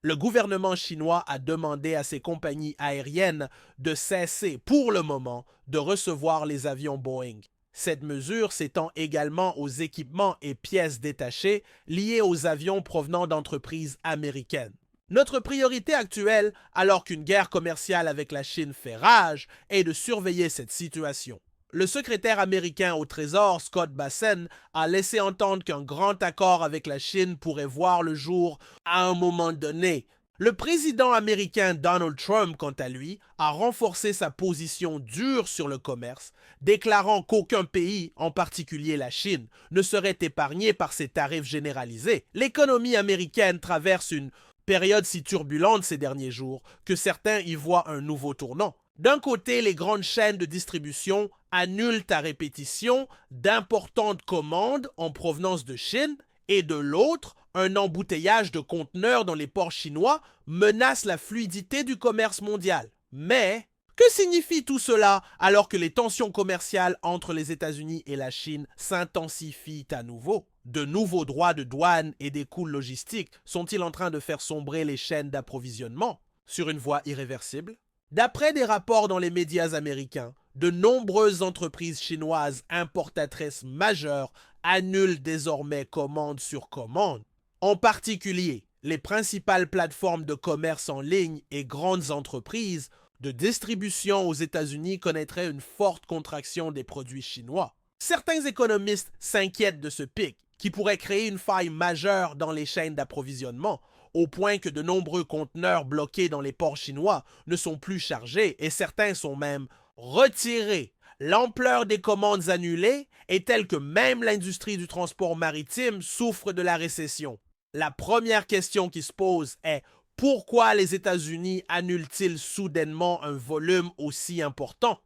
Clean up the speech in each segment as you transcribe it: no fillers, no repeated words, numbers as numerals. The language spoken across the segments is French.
Le gouvernement chinois a demandé à ses compagnies aériennes de cesser pour le moment de recevoir les avions Boeing. Cette mesure s'étend également aux équipements et pièces détachées liés aux avions provenant d'entreprises américaines. Notre priorité actuelle, alors qu'une guerre commerciale avec la Chine fait rage, est de surveiller cette situation. Le secrétaire américain au Trésor, Scott Bessent, a laissé entendre qu'un grand accord avec la Chine pourrait voir le jour à un moment donné. Le président américain Donald Trump, quant à lui, a renforcé sa position dure sur le commerce, déclarant qu'aucun pays, en particulier la Chine, ne serait épargné par ces tarifs généralisés. L'économie américaine traverse une période si turbulente ces derniers jours que certains y voient un nouveau tournant. D'un côté, les grandes chaînes de distribution annulent à répétition d'importantes commandes en provenance de Chine, et de l'autre, un embouteillage de conteneurs dans les ports chinois menace la fluidité du commerce mondial. Mais que signifie tout cela alors que les tensions commerciales entre les États-Unis et la Chine s'intensifient à nouveau? De nouveaux droits de douane et des coûts logistiques sont-ils en train de faire sombrer les chaînes d'approvisionnement sur une voie irréversible? D'après des rapports dans les médias américains, de nombreuses entreprises chinoises importatrices majeures annulent désormais commande sur commande. En particulier, les principales plateformes de commerce en ligne et grandes entreprises de distribution aux États-Unis connaîtraient une forte contraction des produits chinois. Certains économistes s'inquiètent de ce pic, qui pourrait créer une faille majeure dans les chaînes d'approvisionnement, au point que de nombreux conteneurs bloqués dans les ports chinois ne sont plus chargés et certains sont même retirés. L'ampleur des commandes annulées est telle que même l'industrie du transport maritime souffre de la récession. La première question qui se pose est: pourquoi les États-Unis annulent-ils soudainement un volume aussi important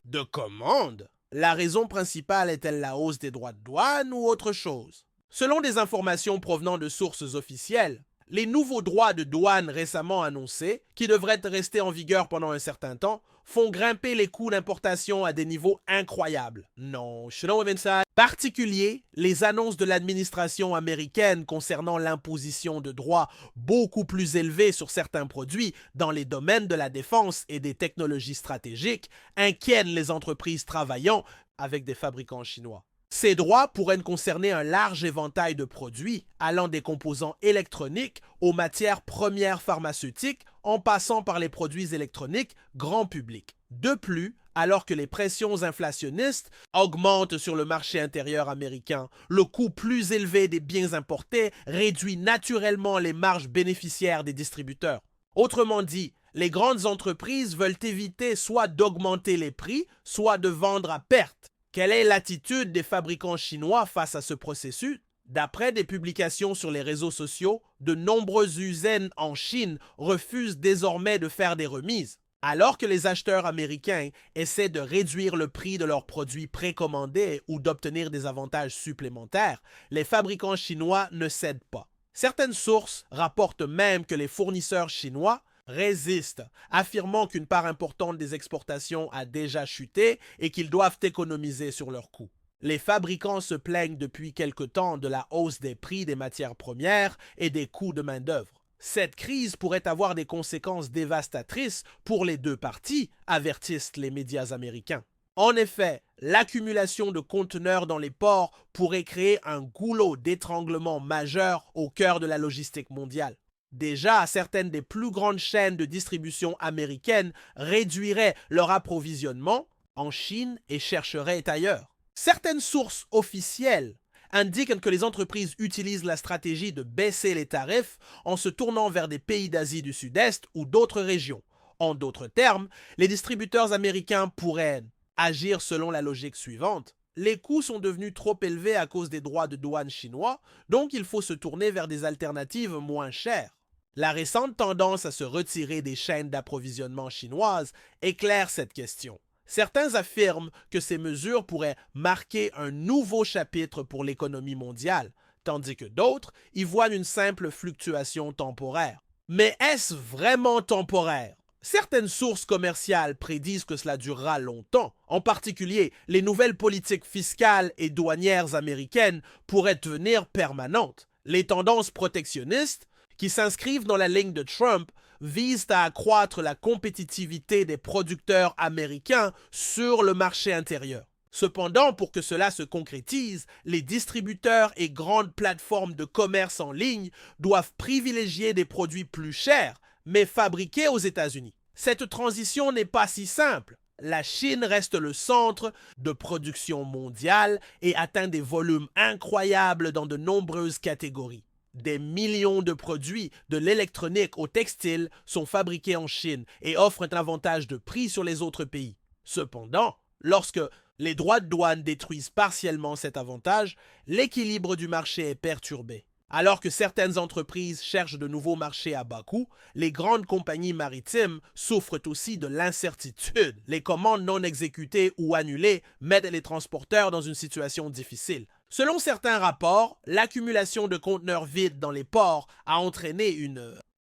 de commandes? La raison principale est-elle la hausse des droits de douane ou autre chose? Selon des informations provenant de sources officielles, les nouveaux droits de douane récemment annoncés, qui devraient rester en vigueur pendant un certain temps, font grimper les coûts d'importation à des niveaux incroyables. Non, je know ça. Particulier, les annonces de l'administration américaine concernant l'imposition de droits beaucoup plus élevés sur certains produits dans les domaines de la défense et des technologies stratégiques inquiètent les entreprises travaillant avec des fabricants chinois. Ces droits pourraient concerner un large éventail de produits, allant des composants électroniques aux matières premières pharmaceutiques, en passant par les produits électroniques grand public. De plus, alors que les pressions inflationnistes augmentent sur le marché intérieur américain, le coût plus élevé des biens importés réduit naturellement les marges bénéficiaires des distributeurs. Autrement dit, les grandes entreprises veulent éviter soit d'augmenter les prix, soit de vendre à perte. Quelle est l'attitude des fabricants chinois face à ce processus? D'après des publications sur les réseaux sociaux, de nombreuses usines en Chine refusent désormais de faire des remises. Alors que les acheteurs américains essaient de réduire le prix de leurs produits précommandés ou d'obtenir des avantages supplémentaires, les fabricants chinois ne cèdent pas. Certaines sources rapportent même que les fournisseurs chinois résistent, affirmant qu'une part importante des exportations a déjà chuté et qu'ils doivent économiser sur leurs coûts. Les fabricants se plaignent depuis quelque temps de la hausse des prix des matières premières et des coûts de main-d'œuvre. Cette crise pourrait avoir des conséquences dévastatrices pour les deux parties, avertissent les médias américains. En effet, l'accumulation de conteneurs dans les ports pourrait créer un goulot d'étranglement majeur au cœur de la logistique mondiale. Déjà, certaines des plus grandes chaînes de distribution américaines réduiraient leur approvisionnement en Chine et chercheraient ailleurs. Certaines sources officielles indiquent que les entreprises utilisent la stratégie de baisser les tarifs en se tournant vers des pays d'Asie du Sud-Est ou d'autres régions. En d'autres termes, les distributeurs américains pourraient agir selon la logique suivante. Les coûts sont devenus trop élevés à cause des droits de douane chinois, donc il faut se tourner vers des alternatives moins chères. La récente tendance à se retirer des chaînes d'approvisionnement chinoises éclaire cette question. Certains affirment que ces mesures pourraient marquer un nouveau chapitre pour l'économie mondiale, tandis que d'autres y voient une simple fluctuation temporaire. Mais est-ce vraiment temporaire? Certaines sources commerciales prédisent que cela durera longtemps. En particulier, les nouvelles politiques fiscales et douanières américaines pourraient devenir permanentes. Les tendances protectionnistes, qui s'inscrivent dans la ligne de Trump, visent à accroître la compétitivité des producteurs américains sur le marché intérieur. Cependant, pour que cela se concrétise, les distributeurs et grandes plateformes de commerce en ligne doivent privilégier des produits plus chers, mais fabriqués aux États-Unis. Cette transition n'est pas si simple. La Chine reste le centre de production mondiale et atteint des volumes incroyables dans de nombreuses catégories. Des millions de produits, de l'électronique au textile, sont fabriqués en Chine et offrent un avantage de prix sur les autres pays. Cependant, lorsque les droits de douane détruisent partiellement cet avantage, l'équilibre du marché est perturbé. Alors que certaines entreprises cherchent de nouveaux marchés à bas coût, les grandes compagnies maritimes souffrent aussi de l'incertitude. Les commandes non exécutées ou annulées mettent les transporteurs dans une situation difficile. Selon certains rapports, l'accumulation de conteneurs vides dans les ports a entraîné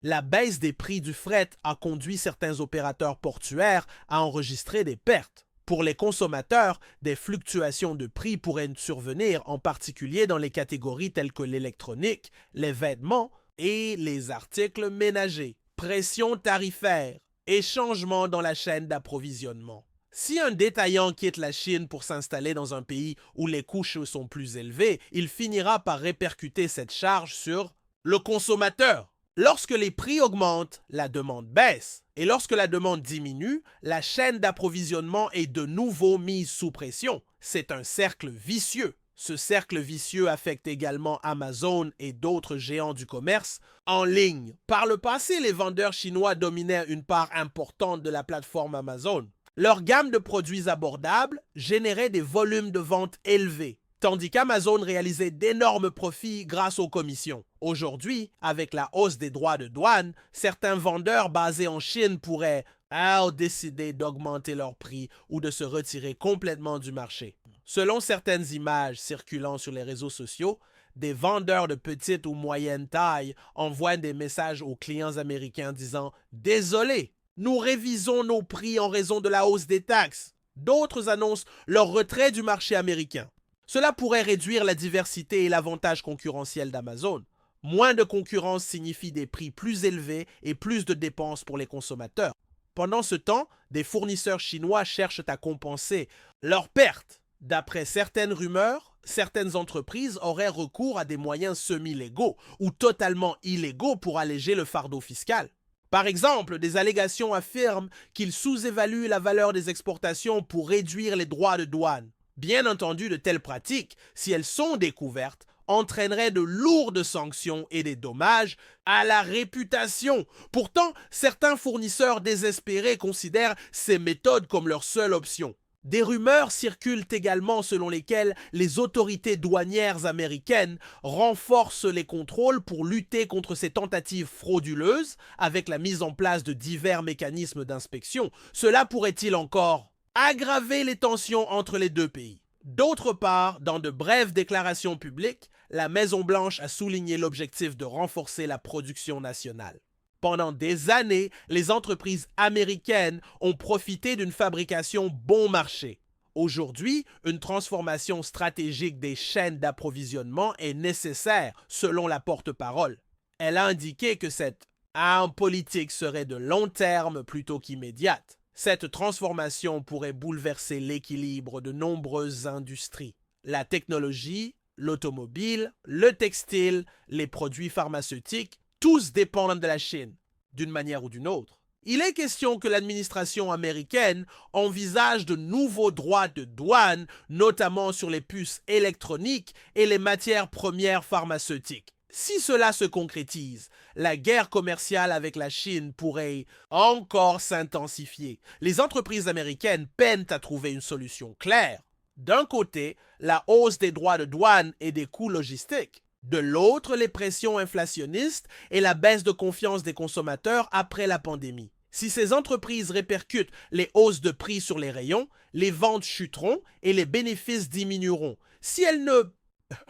La baisse des prix du fret a conduit certains opérateurs portuaires à enregistrer des pertes. Pour les consommateurs, des fluctuations de prix pourraient survenir, en particulier dans les catégories telles que l'électronique, les vêtements et les articles ménagers. Pression tarifaire et changements dans la chaîne d'approvisionnement. Si un détaillant quitte la Chine pour s'installer dans un pays où les coûts sont plus élevés, il finira par répercuter cette charge sur le consommateur. Lorsque les prix augmentent, la demande baisse. Et lorsque la demande diminue, la chaîne d'approvisionnement est de nouveau mise sous pression. C'est un cercle vicieux. Ce cercle vicieux affecte également Amazon et d'autres géants du commerce en ligne. Par le passé, les vendeurs chinois dominaient une part importante de la plateforme Amazon. Leur gamme de produits abordables générait des volumes de vente élevés, tandis qu'Amazon réalisait d'énormes profits grâce aux commissions. Aujourd'hui, avec la hausse des droits de douane, certains vendeurs basés en Chine pourraient décider d'augmenter leur prix ou de se retirer complètement du marché. Selon certaines images circulant sur les réseaux sociaux, des vendeurs de petite ou moyenne taille envoient des messages aux clients américains disant « Désolé, nous révisons nos prix en raison de la hausse des taxes ». D'autres annoncent leur retrait du marché américain. Cela pourrait réduire la diversité et l'avantage concurrentiel d'Amazon. Moins de concurrence signifie des prix plus élevés et plus de dépenses pour les consommateurs. Pendant ce temps, des fournisseurs chinois cherchent à compenser leurs pertes. D'après certaines rumeurs, certaines entreprises auraient recours à des moyens semi-légaux ou totalement illégaux pour alléger le fardeau fiscal. Par exemple, des allégations affirment qu'ils sous-évaluent la valeur des exportations pour réduire les droits de douane. Bien entendu, de telles pratiques, si elles sont découvertes, entraîneraient de lourdes sanctions et des dommages à la réputation. Pourtant, certains fournisseurs désespérés considèrent ces méthodes comme leur seule option. Des rumeurs circulent également selon lesquelles les autorités douanières américaines renforcent les contrôles pour lutter contre ces tentatives frauduleuses avec la mise en place de divers mécanismes d'inspection. Cela pourrait-il encore aggraver les tensions entre les deux pays? D'autre part, dans de brèves déclarations publiques, la Maison-Blanche a souligné l'objectif de renforcer la production nationale. Pendant des années, les entreprises américaines ont profité d'une fabrication bon marché. Aujourd'hui, une transformation stratégique des chaînes d'approvisionnement est nécessaire, selon la porte-parole. Elle a indiqué que cette politique serait de long terme plutôt qu'immédiate. Cette transformation pourrait bouleverser l'équilibre de nombreuses industries. La technologie, l'automobile, le textile, les produits pharmaceutiques, tous dépendent de la Chine, d'une manière ou d'une autre. Il est question que l'administration américaine envisage de nouveaux droits de douane, notamment sur les puces électroniques et les matières premières pharmaceutiques. Si cela se concrétise, la guerre commerciale avec la Chine pourrait encore s'intensifier. Les entreprises américaines peinent à trouver une solution claire. D'un côté, la hausse des droits de douane et des coûts logistiques. De l'autre, les pressions inflationnistes et la baisse de confiance des consommateurs après la pandémie. Si ces entreprises répercutent les hausses de prix sur les rayons, les ventes chuteront et les bénéfices diminueront. Si elles ne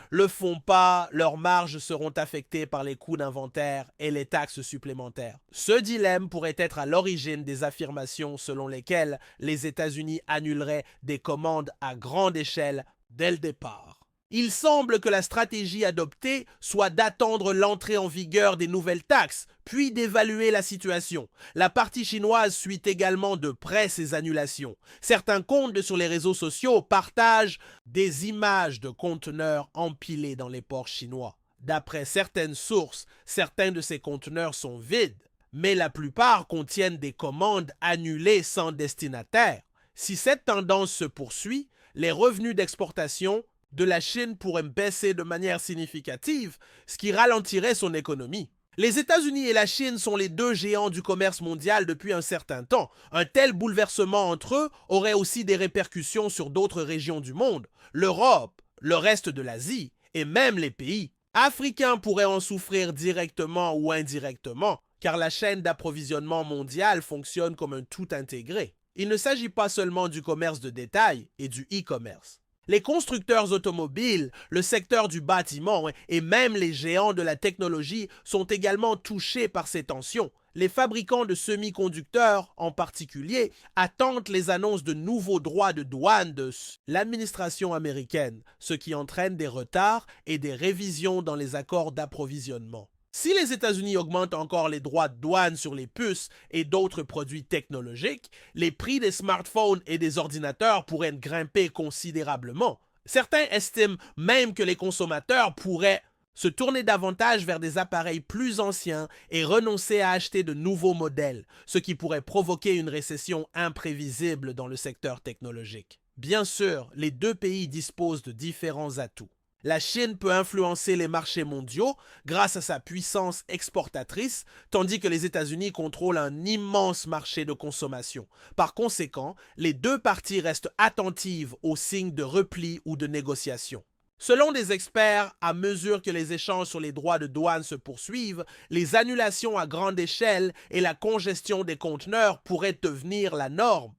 le font pas, leurs marges seront affectées par les coûts d'inventaire et les taxes supplémentaires. Ce dilemme pourrait être à l'origine des affirmations selon lesquelles les États-Unis annuleraient des commandes à grande échelle dès le départ. Il semble que la stratégie adoptée soit d'attendre l'entrée en vigueur des nouvelles taxes, puis d'évaluer la situation. La partie chinoise suit également de près ces annulations. Certains comptes sur les réseaux sociaux partagent des images de conteneurs empilés dans les ports chinois. D'après certaines sources, certains de ces conteneurs sont vides, mais la plupart contiennent des commandes annulées sans destinataire. Si cette tendance se poursuit, les revenus d'exportation de la Chine pourraient baisser de manière significative, ce qui ralentirait son économie. Les États-Unis et la Chine sont les deux géants du commerce mondial depuis un certain temps. Un tel bouleversement entre eux aurait aussi des répercussions sur d'autres régions du monde, l'Europe, le reste de l'Asie et même les pays africains pourraient en souffrir directement ou indirectement, car la chaîne d'approvisionnement mondiale fonctionne comme un tout intégré. Il ne s'agit pas seulement du commerce de détail et du e-commerce. Les constructeurs automobiles, le secteur du bâtiment et même les géants de la technologie sont également touchés par ces tensions. Les fabricants de semi-conducteurs, en particulier, attendent les annonces de nouveaux droits de douane de l'administration américaine, ce qui entraîne des retards et des révisions dans les accords d'approvisionnement. Si les États-Unis augmentent encore les droits de douane sur les puces et d'autres produits technologiques, les prix des smartphones et des ordinateurs pourraient grimper considérablement. Certains estiment même que les consommateurs pourraient se tourner davantage vers des appareils plus anciens et renoncer à acheter de nouveaux modèles, ce qui pourrait provoquer une récession imprévisible dans le secteur technologique. Bien sûr, les deux pays disposent de différents atouts. La Chine peut influencer les marchés mondiaux grâce à sa puissance exportatrice, tandis que les États-Unis contrôlent un immense marché de consommation. Par conséquent, les deux parties restent attentives aux signes de repli ou de négociation. Selon des experts, à mesure que les échanges sur les droits de douane se poursuivent, les annulations à grande échelle et la congestion des conteneurs pourraient devenir la norme.